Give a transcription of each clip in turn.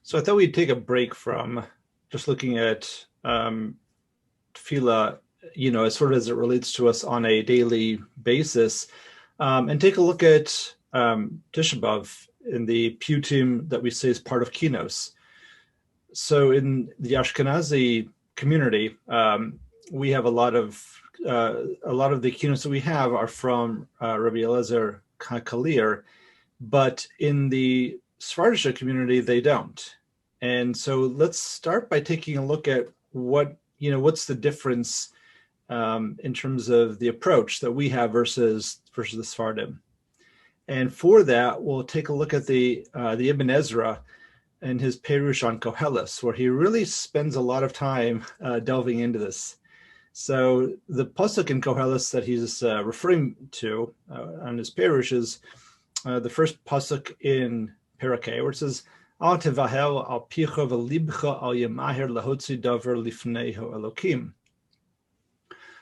So I thought we'd take a break from just looking at tefillah, as sort of as it relates to us on a daily basis, and take a look at Tisha B'Av in the piyutim that we say is part of Kinos. So in the Ashkenazi community, we have a lot of the Kinos that we have are from Rabbi Eliezer Kalir, but in the Sephardic community, they don't. And so let's start by taking a look at what's the difference in terms of the approach that we have versus the Sephardim. And for that, we'll take a look at the Ibn Ezra and his Perush on Koheles, where he really spends a lot of time delving into this. So the pasuk in Koheles that he's referring to on his Perush is the first pasuk in Perikei, where it says, Al tevahel al picha v'libcha al yemaher lahotzi davar lifneiho Elokim.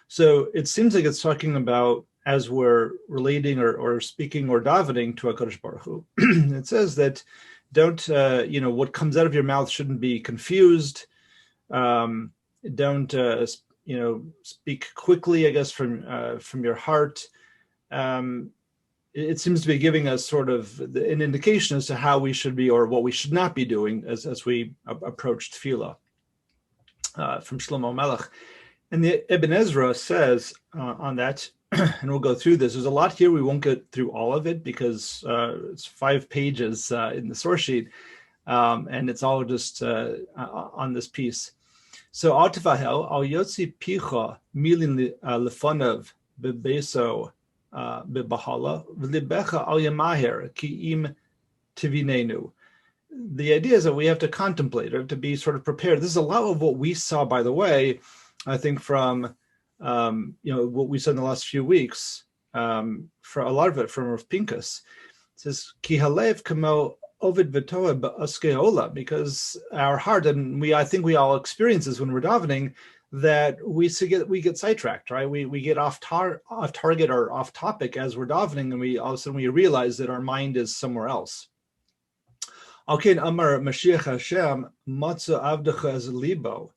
So it seems like it's talking about as we're relating or speaking or davening to HaKadosh Baruch Hu. It says that don't, what comes out of your mouth shouldn't be confused. Don't, speak quickly, I guess, from your heart. It seems to be giving us sort of an indication as to how we should be or what we should not be doing as we approach tefillah from Shlomo Melech. And the Ibn Ezra says on that, and we'll go through this. There's a lot here. We won't get through all of it because it's 5 pages in the source sheet, and it's all just on this piece. So, al tevahel al yotzi picha milin lefonav bebeso bebahala v'libecha al yamaher ki im tivinenu. The idea is that we have to contemplate, we have to be sort of prepared. This is a lot of what we saw, by the way, I think from what we said in the last few weeks, for a lot of it from Rav Pinkus. It says ki halev kamo ovid v'toa ba'askeola, because our heart, and I think we all experience this when we're davening, that we get sidetracked, right? We get off target or off topic as we're davening, and all of a sudden we realize that our mind is somewhere else. Alkein Amar Mashiach Hashem Matza Avdecha as Libo.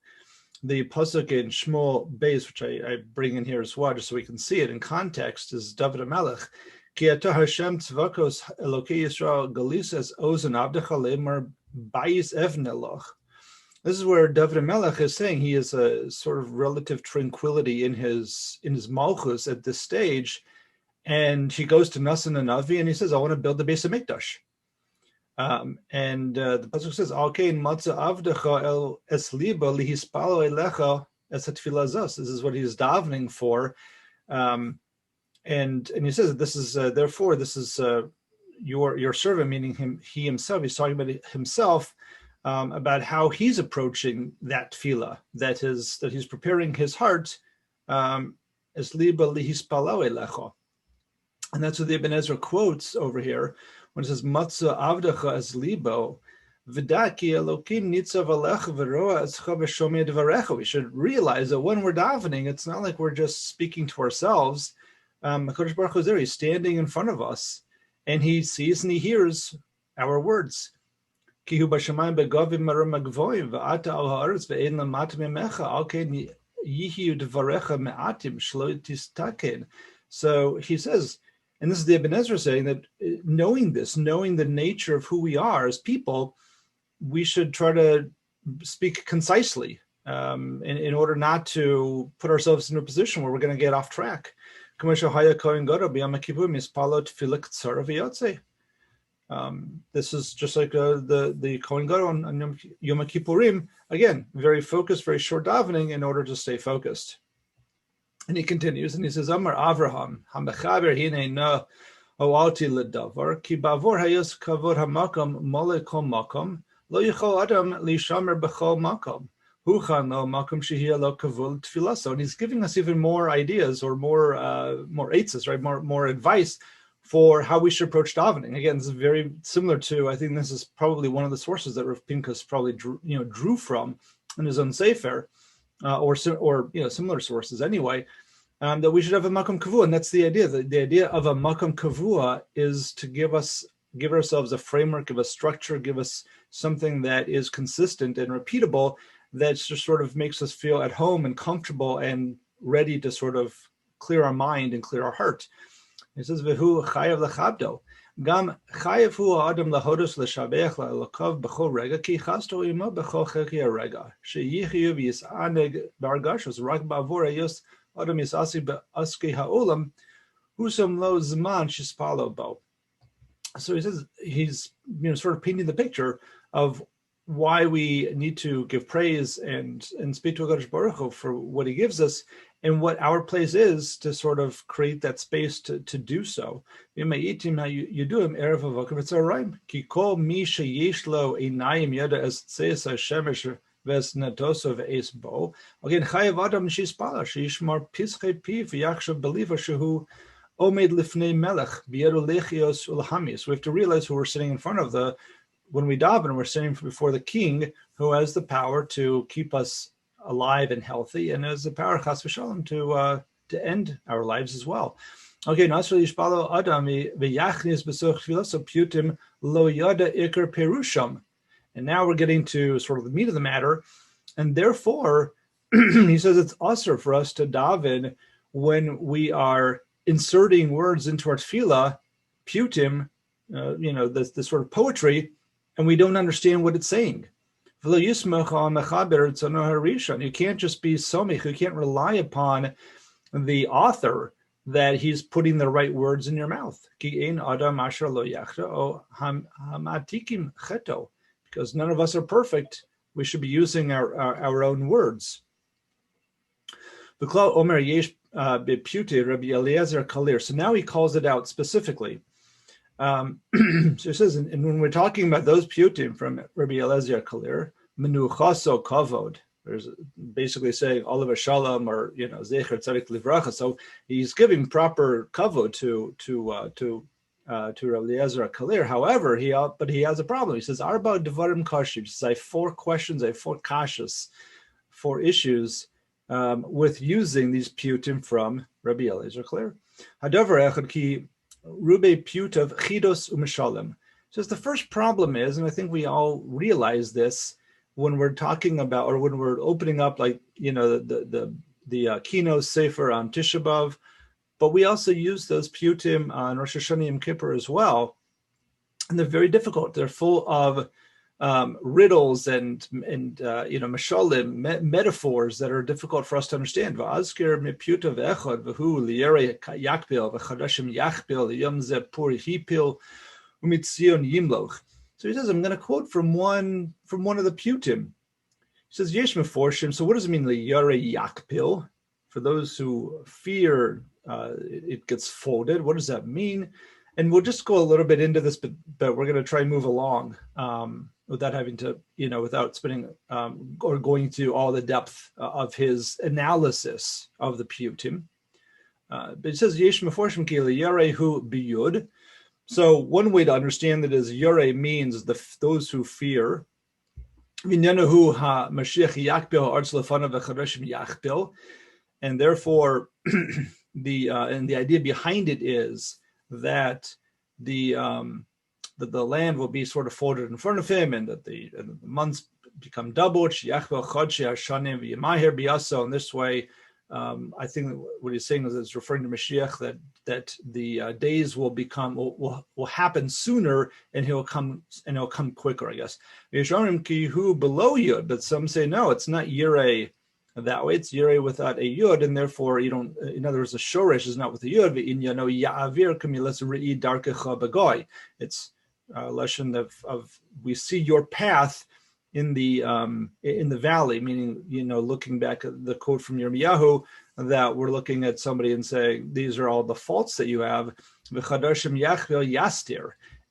The pasuk in Shmuel Beis, which I bring in here as well, just so we can see it in context, is David HaMelech. Ki ata Hashem tzvakos Elokei Yisrael galisas ozen avdecha lemar bayis evneloch. This is where David HaMelech is saying he is a sort of relative tranquility in his malchus at this stage, and he goes to Nasan and Navi and he says, "I want to build the Beis HaMikdash." And the pasuk says, "Alkein matza avdecha el esliba lihispalo elecha es hatfilah zos." This is what he's davening for, and he says, "This is therefore this is your servant," meaning him, he himself. He's talking about himself, about how he's approaching that tefillah, that he's preparing his heart, esliba lihispalo elecha, and that's what the Ibn Ezra quotes over here. When it says "Matzah avdecha as libo, v'daki Elokim nitzav alecha v'roa escha v'shomei dvarecha." We should realize that when we're davening, it's not like we're just speaking to ourselves. HaKadosh Baruch Hu is there; He's standing in front of us, and He sees and He hears our words. Ki hu b'shamayim begavim marom magvoim v'ata al haaretz ve'ein lamat mimecha al ken yihiu dvarecha me'atim shlo tistaken. So He says. And this is the Ibn Ezra saying that knowing the nature of who we are as people, we should try to speak concisely in order not to put ourselves in a position where we're going to get off track. This is just like the Kohen Gadol on Yom Kippurim. Again, very focused, very short davening in order to stay focused. And he continues, and he says, Amar Avraham, Hamechaber hine na oalti ledavar, ki bavor hayos kavod hamakam mole kol makam, lo yichol adam lishamer bechol makam, huchan lo makam shehia lo kavod tfilaso. And he's giving us even more ideas or more eitzes, right? More advice for how we should approach davening. Again, this is very similar to, I think this is probably one of the sources that Rav Pinkus probably drew from in his own sefer. Or similar sources anyway, that we should have a makom kavua, and that's the idea. The idea of a makom kavua is to give us give ourselves a framework, give us structure, give us something that is consistent and repeatable, that just sort of makes us feel at home and comfortable and ready to sort of clear our mind and clear our heart. He says, "V'hu chayav lechabdo." Gam chayav hu adam lahodos l'shabech la'elokov b'chol rega ki chasto imo b'chol cheki rega sheyichiyu v'yisaneg bargashos rak ba'avor ayos adam yisasi b'askei ha'olam husam lo zman shispalo bo. So he says he's sort of painting the picture of why we need to give praise and speak to HaKadosh Baruch Hu for what he gives us, and what our place is to sort of create that space to do so. He says, we have to realize who we're sitting in front of. When we daven, we're sitting before the King, who has the power to keep us alive and healthy, and has the power, chas v'shalom, to end our lives as well. Okay, Nasr Yishpalo Adam v'yachnis b'soch tfilas putim lo yada ikar perusham, and now we're getting to sort of the meat of the matter, and therefore he says it's usher for us to daven when we are inserting words into our tefillah, putim, the sort of poetry, and we don't understand what it's saying. You can't just be somich, you can't rely upon the author that he's putting the right words in your mouth. Because none of us are perfect, we should be using our own words. So now he calls it out specifically. So it says, and when we're talking about those putim from Rabbi Eliezer Kalir, menuchaso kavod, there's basically saying olav shalom, or zecher tzadik livracha. So he's giving proper kavod to Rabbi Eliezer Kalir. However, he has a problem. He says, arba devarim kashim. He says, I have 4 questions, I have 4 kashas, 4 issues with using these putim from Rabbi Eliezer Kalir. Hadavar echad ki Rube Put of Chidos Umishalem. So the first problem is, and I think we all realize this when we're talking about, or when we're opening up, like the Kinos Sefer on Tisha B'Av, but we also use those putim on Rosh Hashanah Yom Kippur as well, and they're very difficult. They're full of riddles and mashalim, metaphors that are difficult for us to understand. V'azkir miputav echad v'hu liyere yakpil v'chadashim yakpil yom ze pur hipil umitzion yimloch. So he says, I'm going to quote from one of the putim. He says, yesh meforshim. So what does it mean, liyere yakpil? For those who fear, it gets folded. What does that mean? And we'll just go a little bit into this, but we're going to try and move along without having to, without spending or going to all the depth of his analysis of the putim. But it says, Yesh meforshim ki yarehu biyud. So one way to understand it is yare means those who fear. V'nyanehu ha-mashiach yakpil ha'artz lefanav v'chadashim yakpil. And therefore, the idea behind it is that the land will be sort of folded in front of him, and that the months become doubled. And this way, I think what he's saying is it's referring to Mashiach, that the days will happen sooner, and he'll come quicker, I guess. But some say no, it's not Yireh that way. It's Yireh without a Yud, and therefore you don't. In other words, the Shoresh is not with the Yud. It's lesson of we see your path in the valley, meaning looking back at the quote from Yirmiyahu, that we're looking at somebody and saying these are all the faults that you have,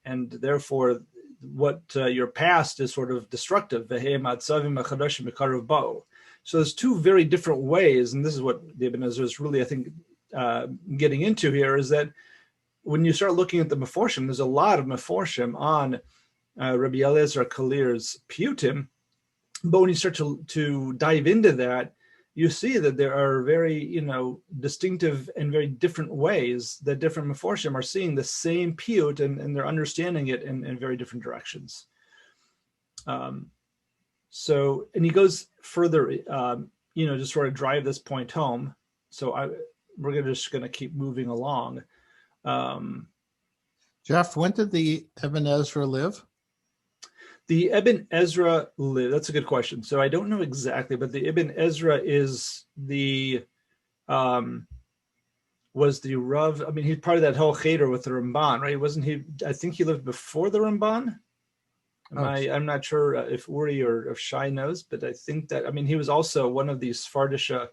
and therefore what your past is sort of destructive. So there's 2 very different ways, and this is what the Ibn Ezra is really, I think, getting into here, is that when you start looking at the Meforshim, there's a lot of Meforshim on Rabbi Eliezer Kalir's putim, but when you start to dive into that, you see that there are very, distinctive and very different ways that different Meforshim are seeing the same piyut and they're understanding it in very different directions. So, and he goes further, to sort of drive this point home. So we're just going to keep moving along. Jeff, when did the Ibn Ezra live? The Ibn Ezra lived. That's a good question. So I don't know exactly, but the Ibn Ezra is was the Rav. I mean, he's part of that whole cheder with the Ramban, right? Wasn't he? I think he lived before the Ramban. I'm not sure if Uri or if Shai knows, but I think that, he was also one of these Sfardisha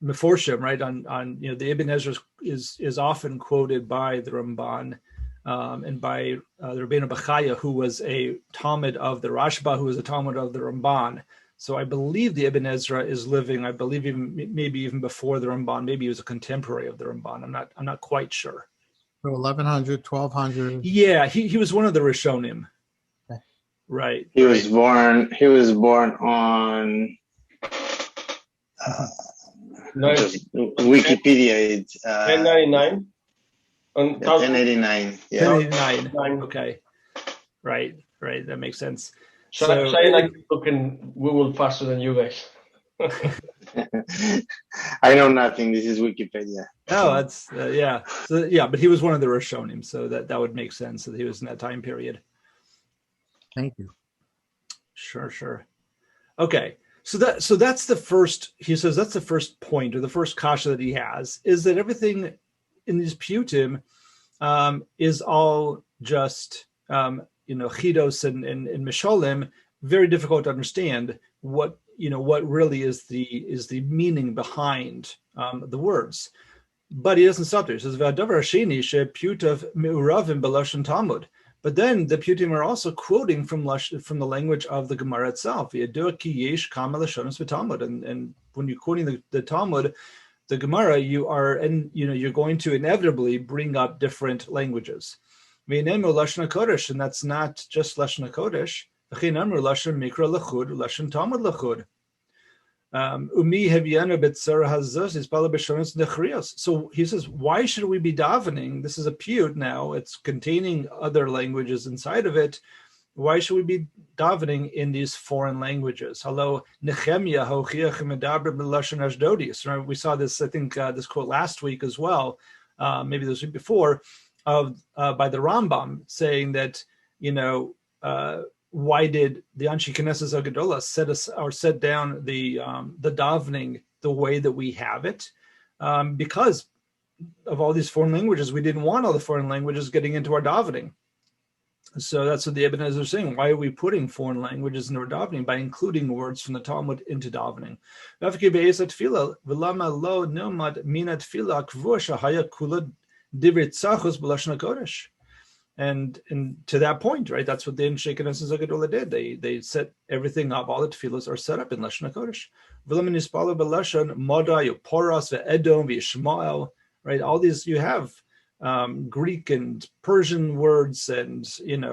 Meforshim, right? On the Ibn Ezra is often quoted by the Ramban. And by the Rabbeinu Bachaya, who was a Talmud of the Rashba, who was a Talmud of the Ramban. So I believe the Ibn Ezra is living, I believe maybe even before the Ramban. Maybe he was a contemporary of the Ramban. I'm not quite sure. So 1100, 1200. Yeah, he was one of the Rishonim. Okay. Right. He was born on Wikipedia. It's 1099. 1089. Yeah. 1089. Okay. Right. That makes sense. So I looking Google faster than you guys. I know nothing. This is Wikipedia. Oh, that's yeah. So yeah, but he was one of the Rishonim, so that would make sense that he was in that time period. Thank you. Sure. Okay. So that's the first. He says that's the first point, or the first kasha that he has, is that everything in these piyutim is all just chidos and misholim, very difficult to understand what really is the meaning behind the words. But he doesn't stop there. He says v'adavar hasheni shepiyutav meuravim b'lashon Talmud. But then the piyutim are also quoting from the language of the Gemara itself. V'yadua ki yesh kama lashonos v'Talmud. And when you're quoting the Talmud, the Gemara, you're going to inevitably bring up different languages. Lashon HaKodesh, and that's not just Lashon HaKodesh. Lashon Mikra Lachud, Lashon Talmud Lachud. So he says, why should we be davening? This is a piyut now. It's containing other languages inside of it. Why should we be davening in these foreign languages? Hello, Nehemiah hochiach medaber b'lashon Ashdodis. We saw this, I think, this quote last week as well, maybe this week before, by the Rambam, saying that why did the Anshi Knesses Agadola set down the davening the way that we have it? Because of all these foreign languages, we didn't want all the foreign languages getting into our davening. So that's what the Ibn Ezra is saying. Why are we putting foreign languages into our davening? By including words from the Talmud into davening. And to that point, right, that's what the Anshe Knesses Agadola did. They set everything up. All the tefillos are set up in Lashon HaKodesh. Right, all these you have Greek and Persian words and in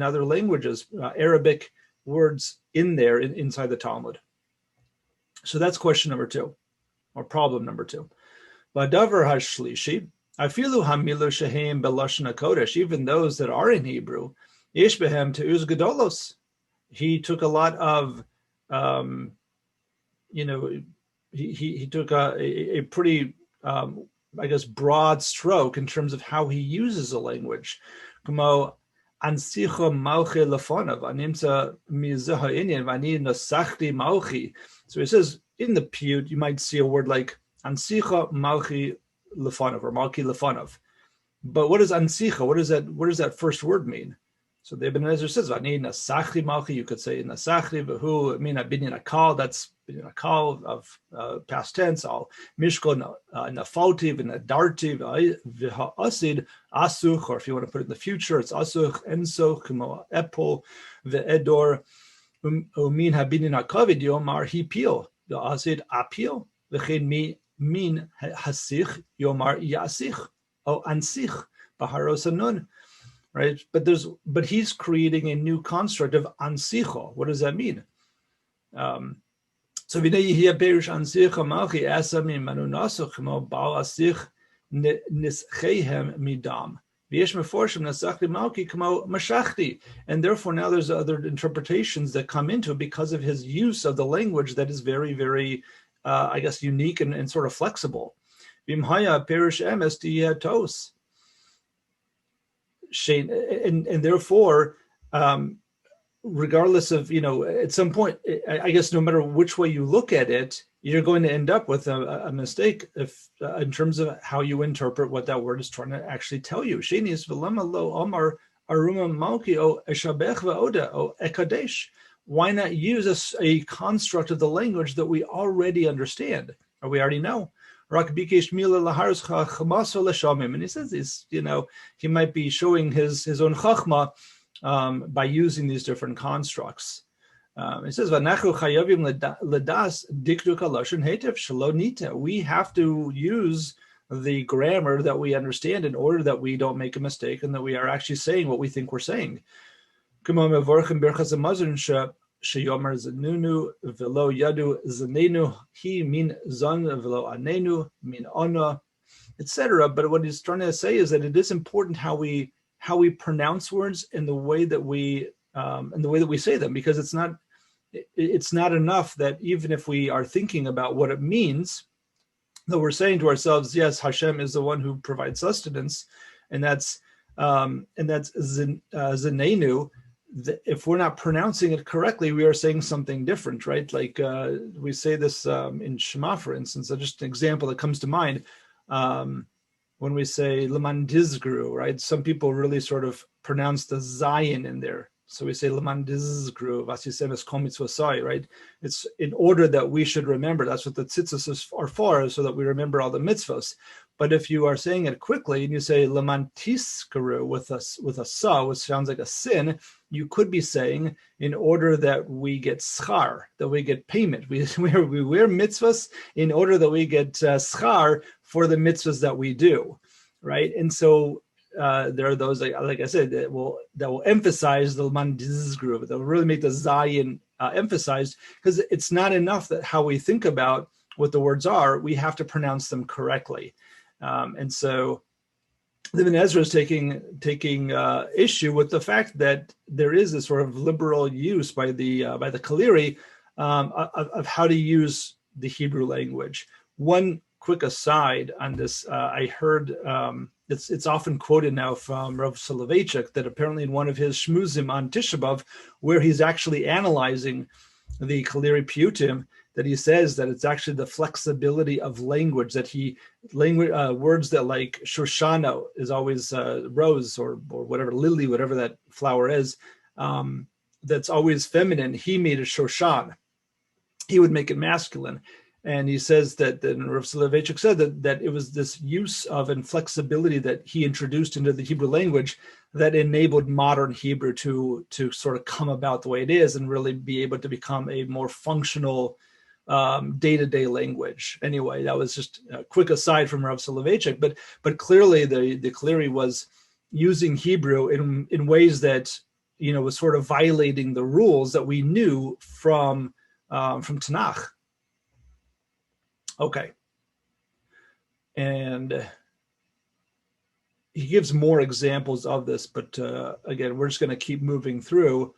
other languages, Arabic words in there inside the Talmud. So that's question number 2, or problem number 2. V'adavar hashlishi, afilu hamilu shehem belashon hakodesh, even those that are in Hebrew, yesh behem te'uz gedolos. He took a lot of, he took a pretty broad stroke in terms of how he uses a language. So he says, in the piyut, you might see a word like ansicha malchi lefanov or malki lefanov. But what is ansicha? What does that first word mean? So the Ibn Ezra says, "Vani nasachri malchi." You could say nasachri, but who mina binyan akal. That's binyan akal of past tense. Al mishkol nafalti v'nadarti v'ha'asid asuch, or if you want to put it in the future, it's asuch ensoch k'mo epol ve'edor umin habinyan akavid yomar hipil v'asid apil v'chein min hasich yomar yasich o ansich b'haros hanun. Right, but he's creating a new construct of ansicho. What does that mean? So v'nei yihya perush ansich hamalchi asa mimanu nasuch mo bal asich nischehem midam. And therefore now there's other interpretations that come into it because of his use of the language that is very, very, I guess, unique and sort of flexible. And therefore, regardless of, at some point, I guess no matter which way you look at it, you're going to end up with a mistake if in terms of how you interpret what that word is trying to actually tell you. Why not use a construct of the language that we already understand or we already know? And he says he might be showing his own chachma by using these different constructs. It says, we have to use the grammar that we understand in order that we don't make a mistake and that we are actually saying what we think we're saying. Etc. But what he's trying to say is that it is important how we pronounce words in the way that we say them, because it's not enough that even if we are thinking about what it means, that we're saying to ourselves, yes, Hashem is the one who provides sustenance, and that's Zenenu. If we're not pronouncing it correctly, we are saying something different, right? Like we say this in Shema, for instance. Just an example that comes to mind when we say Leman Dizgru, right? Some people really sort of pronounce the Zion in there. So we say Leman Dizgru, Vasisemes Komitzvasai, right? It's in order that we should remember. That's what the tzitzis are for, so that we remember all the mitzvos. But if you are saying it quickly and you say Leman Tiskaru with a sa, which sounds like a sin, you could be saying in order that we get schar, that we get payment. We wear mitzvahs in order that we get schar for the mitzvahs that we do, right? And so there are those, like I said, that will emphasize the mandiz group. They'll really make the zayin emphasized, because it's not enough that how we think about what the words are. We have to pronounce them correctly, and so the Ibn Ezra is taking issue with the fact that there is a sort of liberal use by the Kaliri of how to use the Hebrew language. One quick aside on this, I heard it's often quoted now from Rav Soloveitchik that apparently in one of his shmuzim on Tisha B'Av, where he's actually analyzing the Kaliri Piyutim, that he says that it's actually the flexibility of language, that words that like Shoshana is always rose or whatever, lily, whatever that flower is, that's always feminine. He made it Shoshan. He would make it masculine. And he says that Rav Soloveitchik said that it was this use of inflexibility that he introduced into the Hebrew language that enabled modern Hebrew to sort of come about the way it is and really be able to become a more functional day-to-day language. Anyway, that was just a quick aside from Rav Soloveitchik, but clearly the Kaliri was using Hebrew in ways that was sort of violating the rules that we knew from Tanakh. Okay, and he gives more examples of this, but again, we're just going to keep moving through.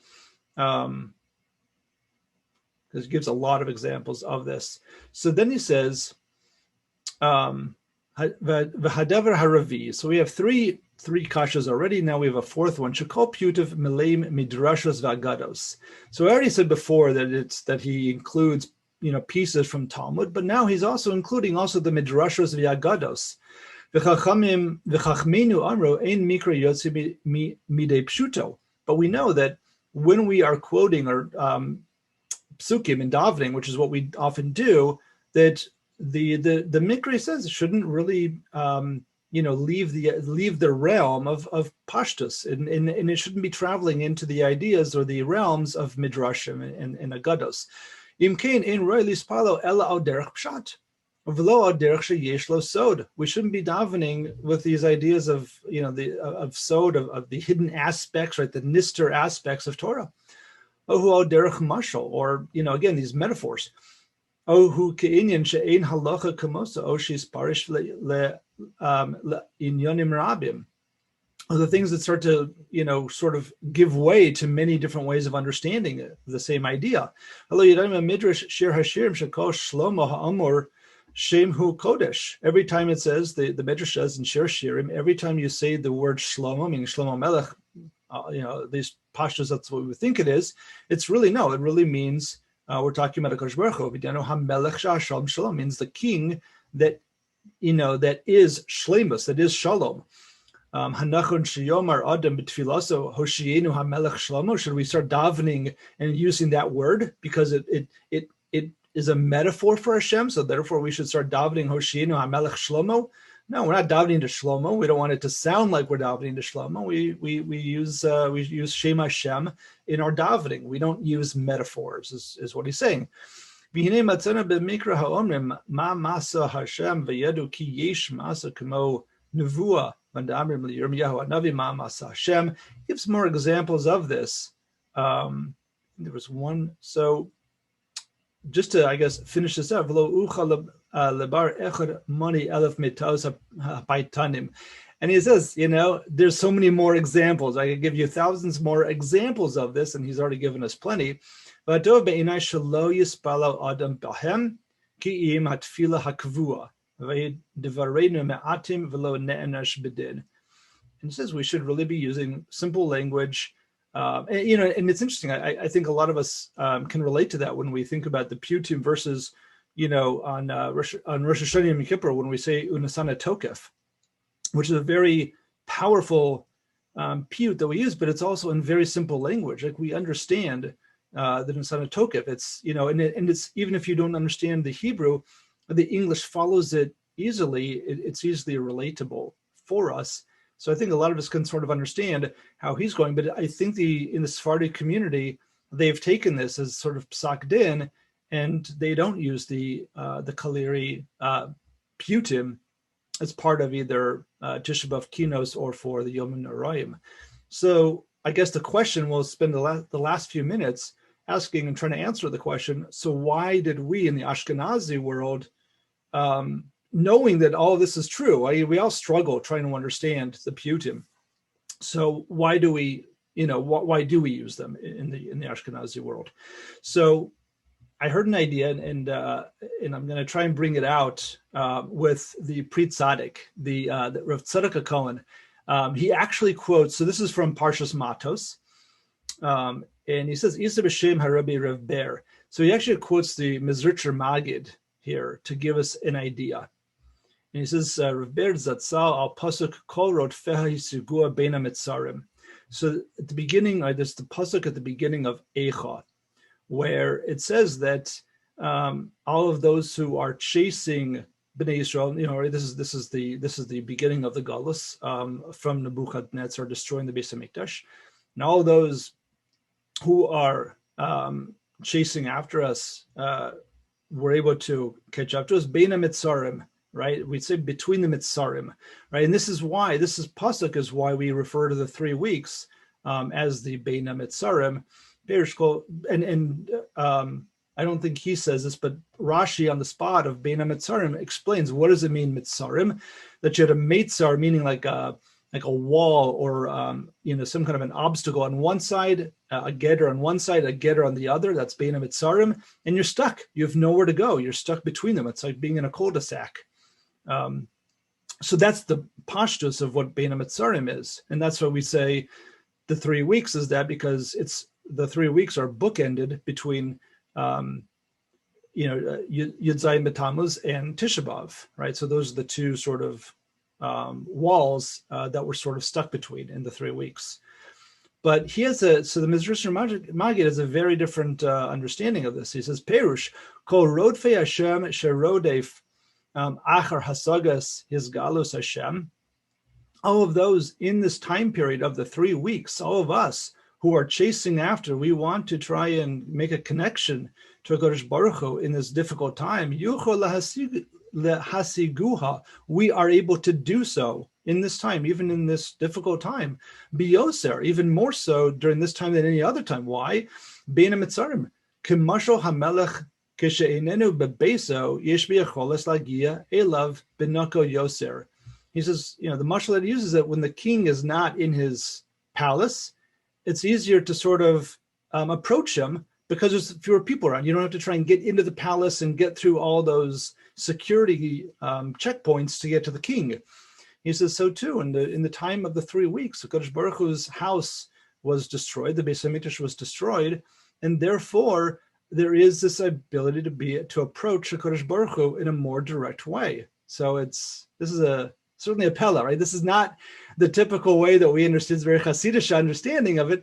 Because he gives a lot of examples of this. So then he says, V'hadavar haravi. So we have three kashas already. Now we have a fourth one. Shekol piyutiv mileim midrashos v'agados. So I already said before that he includes pieces from Talmud, but now he's also including the midrashos v'agados. V'chachmenu amro ein mikra yotzi midei pshuto. But we know that when we are quoting or psukim and davening, which is what we often do, that the Mikra says it shouldn't really leave the realm of pashtus, and it shouldn't be traveling into the ideas or the realms of midrashim and agados. Imkein ein roi lispalo ela al derech pshat, v'lo al derech sheyesh lo sod. We shouldn't be davening with these ideas of of sod, of the hidden aspects, right, the nister aspects of Torah. Ohu derech mashal, or again these metaphors. Ohu ke'inyan she'ein halacha kamosa oshis parish le inyanim rabim. The things that start to, sort of give way to many different ways of understanding the same idea. Every time it says, the Midrash says in Shir Shirim, every time you say the word Shlomo, meaning Shlomo Melech, these pashtos, that's what we think it is. It really means, we're talking about HaKadosh Baruch Hu. HaMelech Sha'ashalom Shalom means the king that, that is Shlemus, that is Shalom. Hanachon sheyomar adam b'tfilaso hoshienu hamelech shlomo. Should we start davening and using that word because it is a metaphor for Hashem? So therefore, we should start davening hoshienu hamelech shlomo. No, we're not davening to Shlomo. We don't want it to sound like we're davening to Shlomo. We use Shem Hashem in our davening. We don't use metaphors. Is what he's saying. V'hinei matzana b'mikra ha'omrim ma masa Hashem v'yedu ki yesh masa kamo nevuah. Hashem gives more examples of this. There was one. So just to, I guess, finish this up. And he says, there's so many more examples. I could give you thousands more examples of this, and he's already given us plenty. And he says we should really be using simple language. And it's interesting. I think a lot of us can relate to that when we think about the Piyutim verses, on Rosh Hashanah Yom Kippur, when we say Unasana Tokef, which is a very powerful piyut that we use, but it's also in very simple language. Like we understand the Unasana Tokef. It's, and it's, even if you don't understand the Hebrew, the English follows it easily. It's easily relatable for us. So I think a lot of us can sort of understand how he's going. But I think in the Sephardic community, they've taken this as sort of psak din, and they don't use the Kaliri Piyutim as part of either Tisha B'Av Kinos or for the Yom Noraim. So I guess the question, we'll spend the last few minutes asking and trying to answer the question. So why did we in the Ashkenazi world, knowing that all of this is true, we all struggle trying to understand the Piyutim. So why do we, why do we use them in the Ashkenazi world? So I heard an idea, and I'm going to try and bring it out with the Pri Tzaddik, the Rav Tzadok Cohen. He actually quotes. So this is from Parshas Matos, and he says Isa b'Shem Harabi Rav Ber. So he actually quotes the Mizritcher Magid here to give us an idea. And he says, Rav Ber Zatzal al pasuk kol rodfeha hisugua beina mitzarim. So at the beginning, there's the pasuk at the beginning of Eicha, where it says that all of those who are chasing Bnei Yisrael, this is the beginning of the Galus from Nebuchadnezzar destroying the Beis Hamikdash, and all those who are chasing after us were able to catch up to us. Beina mitzarim, right? We'd say between the mitzarim, right? And this pasuk is why we refer to the 3 weeks as the Beina mitzarim. And I don't think he says this, but Rashi on the spot of Beina Mitzarim explains what does it mean Mitzarim, that you had a Meitzar, meaning like a wall or some kind of an obstacle on one side, a getter on one side, a getter on the other. That's Beina Mitzarim, and you're stuck. You have nowhere to go. You're stuck between them. It's like being in a cul-de-sac. So that's the pashtus of what Beina Mitzarim is, and that's why we say the 3 weeks is that, because the 3 weeks are bookended between Yud Zayin B'Tammuz and Tisha B'Av, right? So those are the two sort of walls that we're sort of stuck between in the 3 weeks. But he has the Mizrash Magid has a very different understanding of this. He says, Perush, Kol Rodfei Hashem Sherodef Achar Hasagas His Galus Hashem. All of those in this time period of the 3 weeks, all of us who are chasing after, we want to try and make a connection to HaKadosh Baruch Hu in this difficult time. Yuchol lahasig lehasiguha, we are able to do so in this time, even in this difficult time. Biyoser, even more so during this time than any other time. Why? Bein hamitzarim, k'mashal hamelech kishe'einenu bebeso yesh biyacholas lagia elav benako yoser. He says, the mashal that he uses it when the king is not in his palace, it's easier to sort of approach him because there's fewer people around. You don't have to try and get into the palace and get through all those security checkpoints to get to the king. He says so too. In the time of the 3 weeks, HaKadosh Baruch Hu's house was destroyed, the Beis Hamikdash was destroyed, and therefore there is this ability to approach HaKadosh Baruch Hu in a more direct way. So this is certainly a pella, right? This is not the typical way that we understand, it's very Hasidic understanding of it,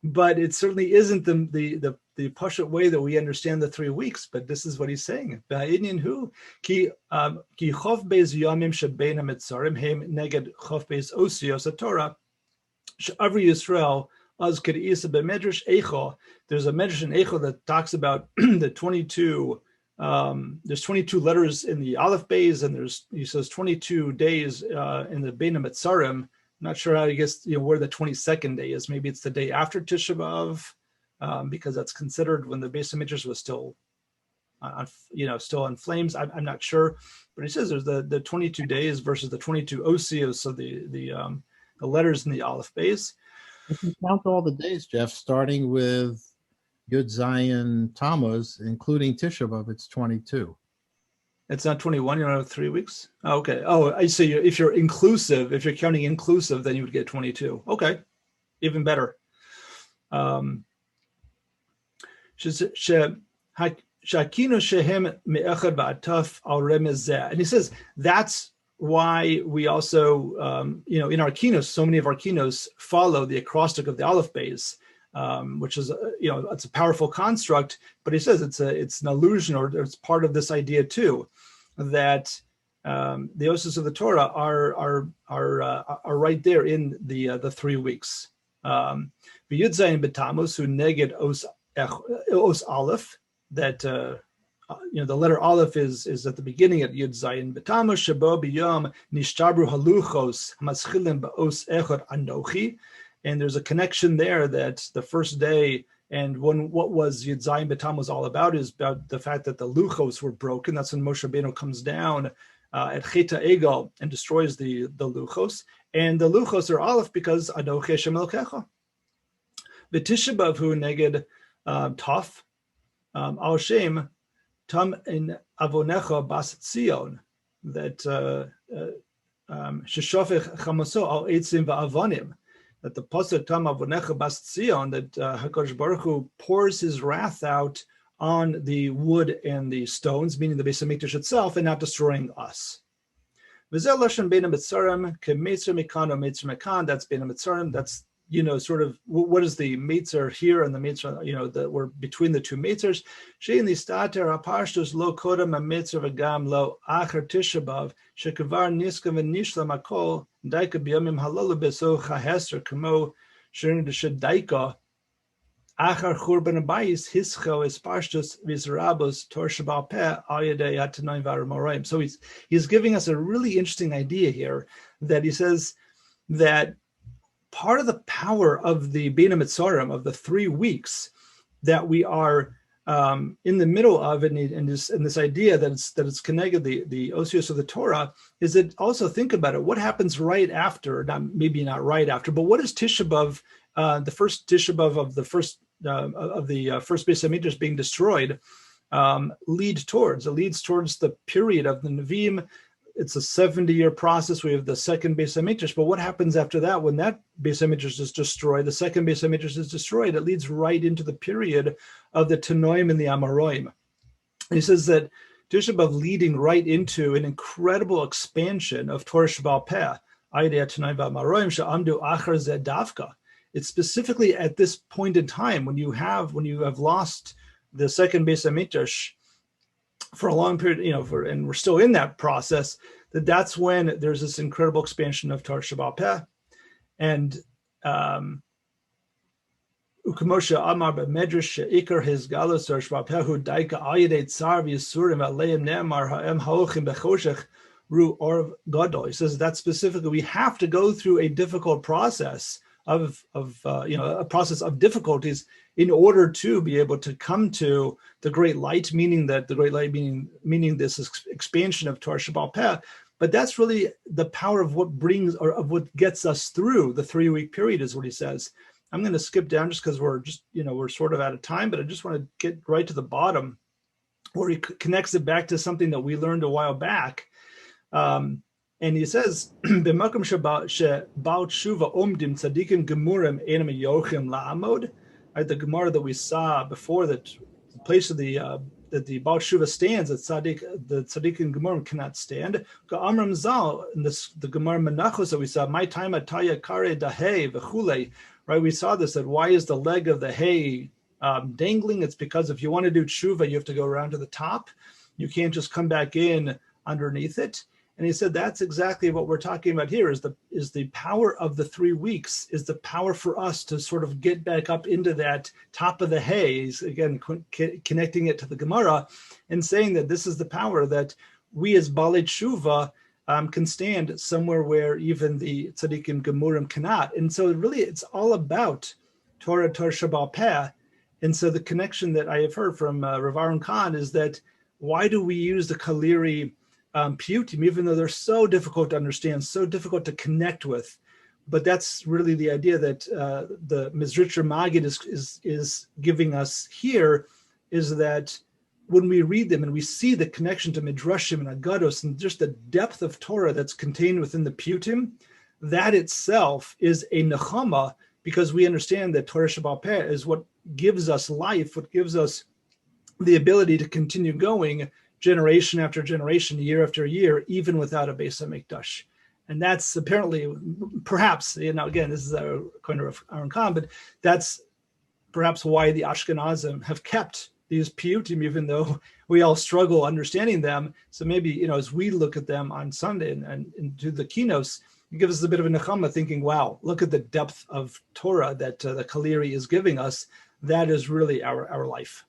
but it certainly isn't the Pashut way that we understand the 3 weeks. But this is what he's saying. Ki chof beis yamim shebein hamitzarim hem neged chof beis osios haTorah she'avri Yisrael az k'reisa b'medrash Eicho. There's a medrash in Eicho that talks about the 22. There's 22 letters in the Aleph Beis, and he says 22 days in the Bein HaMetzarim. I'm not sure how he gets, where the 22nd day is. Maybe it's the day after Tisha B'Av, because that's considered when the Beis HaMikdash was still on flames. I'm not sure, but he says there's the 22 days versus the 22 osios, so the letters in the Aleph Beis. If you count all the days, Jeff, starting with Yud Zayin Tammuz, including Tisha B'Av, it's 22. It's not 21. You don't have 3 weeks. Oh, okay. Oh, I see. If you're counting inclusive, then you would get 22. Okay, even better. And he says that's why we also, in our Kinos, so many of our Kinos follow the acrostic of the Aleph Beis. Which is, it's a powerful construct, but he says it's an illusion, or it's part of this idea too, that the Oses of the Torah are right there in the 3 weeks. V'yud zayin b'Tammuz hu neged os aleph, that the letter aleph is at the beginning at Yud zayin b'Tammuz shebo b'yom nishtabru haluchos hamaschilim ba'os echad anochi. And there's a connection there that the first day, and what was Yud Zayin B'Tam was all about, is about the fact that the luchos were broken. That's when Moshe Rabbeinu comes down at Cheta Egel and destroys the luchos. And the luchos are aleph because Anochi Hashem Elokecha. The Tisha B'Av hu neged Taf al Shem Tam in Avonecha Bas Tzion, that Sheshofech Chamaso al Eitzim va'Avonim, that the pasuk Tam Avonecha Bas Tzion, that HaKadosh Baruch Hu pours his wrath out on the wood and the stones, meaning the Beis Hamikdash itself, and not destroying us. V'zeh lashon Bein HaMetzarim ke'Meitzer Mekan or Meitzer Mekan. That's Bein HaMetzarim. That's sort of what is the Meitzer here and the Meitzer, that we're between the two Meitzers. Shein listater apashtos lo kodam haMeitzer v'gam lo acher Tisha B'Av shekavar niska v'nishlam hakol daika b'yomim halalu beso chaheser kamo sherin d'shedaika achar churban abayis hischo espashtos v'zrabos tor shabal peh al yedei atanoim v'aramoraim. So he's giving us a really interesting idea here, that he says that part of the power of the Bein HaMetzarim, of the 3 weeks that we are in the middle of, and this idea that it's connected, the osios of the Torah, is that also think about it. What happens right after? Maybe not right after, but what is Tisha B'Av, the first Tisha B'Av of the first Beis Hamikdash being destroyed, lead towards? It leads towards the period of the Nevi'im. It's a 70-year process. We have the second Beis Hamikdash, but what happens after that? When that Beis Hamikdash is destroyed, the second Beis Hamikdash is destroyed, it leads right into the period of the Tanoim and the Amoraim. And he says that Tisha B'Av leading right into an incredible expansion of Torah Shabal Peh, Aydei Tanoim v'Amoraim she'amdu achar zeh davka. It's specifically at this point in time when you have lost the second Beis Hamikdash for a long period, and we're still in that process, that's when there's this incredible expansion of Torah Shabal Peh. And Ukamosha Amar Medrash Ikar his Galus or Shvapehu Daika Ayade Tsar Yisurim Aleim Nemar Haem Haochim Bechoshech Ru or Godo. He says that specifically we have to go through a difficult process of a process of difficulties in order to be able to come to the great light, meaning that the great light meaning this expansion of Torah Shabbat Peh. But that's really the power of what brings or of what gets us through the 3-week period, is what he says. I'm going to skip down just because we're sort of out of time, but I just want to get right to the bottom where he connects it back to something that we learned a while back. And he says, "B'makom shebaut shuva omdim tzadikim gemurim enam yochim la'amod." Right, the Gemara that we saw before, that the place of that the Baal Shuva stands, that the tzadikim gemurim cannot stand. Amram zal, in the Gemara Menachos that we saw, my time ataya kare dahe v'chulei. Right, we saw this, that why is the leg of the hay dangling? It's because if you want to do tshuva, you have to go around to the top. You can't just come back in underneath it. And he said that's exactly what we're talking about here, is the power of the 3 weeks, is the power for us to sort of get back up into that top of the hay. He's again connecting it to the Gemara and saying that this is the power that we as Balei Tshuva can stand somewhere where even the tzaddikim gemurim cannot. And so really it's all about Torah Shabbat Peh. And so the connection that I have heard from Rav Aaron Kahn is that why do we use the Kaliri piyutim, even though they're so difficult to understand, so difficult to connect with? But that's really the idea that the Mizritcher Magid is giving us here, is that when we read them and we see the connection to Midrashim and Agados and just the depth of Torah that's contained within the piyutim, that itself is a nechama, because we understand that Torah Shabbat Peh is what gives us life, what gives us the ability to continue going generation after generation, year after year, even without a Beis HaMikdash. And that's apparently, perhaps, again, this is according to Aaron Kahn, but that's perhaps why the Ashkenazim have kept these piyutim, even though we all struggle understanding them. So maybe, as we look at them on Sunday and do the Kinos, it gives us a bit of a nechama, thinking, wow, look at the depth of Torah that the Kaliri is giving us. That is really our life.